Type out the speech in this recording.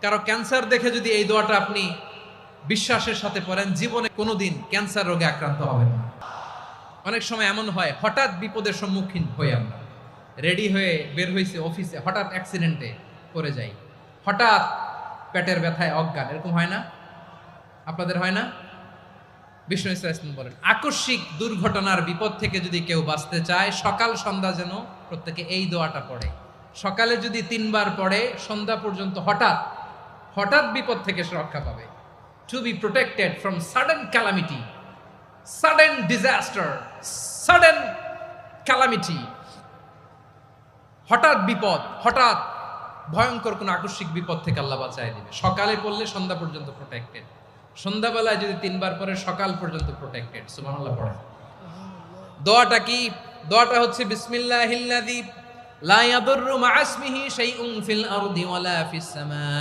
কারো ক্যান্সার দেখে যদি এই দোয়াটা আপনি বিশ্বাসের সাথে পড়েন, জীবনে কোনোদিন ক্যান্সার রোগে আক্রান্ত হবেন না। অনেক সময় এমন হয়, হঠাৎ বিপদের সম্মুখীন হই আমরা, রেডি হয়ে বের হয়েছে অফিসে, হঠাৎ অ্যাক্সিডেন্টে পড়ে যাই, হঠাৎ পেটের ব্যথায় অজ্ঞান, এরকম হয় না? আপনাদের হয় না? বিষ্ণু ইসলাম বলেন, আকস্মিক দুর্ঘটনার বিপদ থেকে যদি কেউ বাঁচতে চায়, সকাল সন্ধ্যা যেন প্রত্যেকে এই দোয়াটা পড়ে। সকালে যদি 3 বার পড়ে, সন্ধ্যা পর্যন্ত হঠাৎ হঠাৎ বিপদ থেকে সে রক্ষা পাবে। To be protected from sudden calamity, sudden disaster, sudden calamity, হঠাৎ বিপদ, হঠাৎ ভয়ঙ্কর কোন আকস্মিক বিপদ থেকে আল্লাহ বাঁচায় দিবে। সকালে পড়লে সন্ধ্যা পর্যন্ত প্রোটেক্টেড, সন্ধ্যাবেলায় যদি 3 বার পরে সকাল পর্যন্ত প্রোটেক্টেড। সুবহানাল্লাহ পড়ে। দোয়াটা কি? দোয়াটা হচ্ছে বিসমিল্লাহিল্লাযী লা ইয়াদুররু মা ইসমিহি শাইউন ফিল আরদি ওয়ালা ফিস সামা।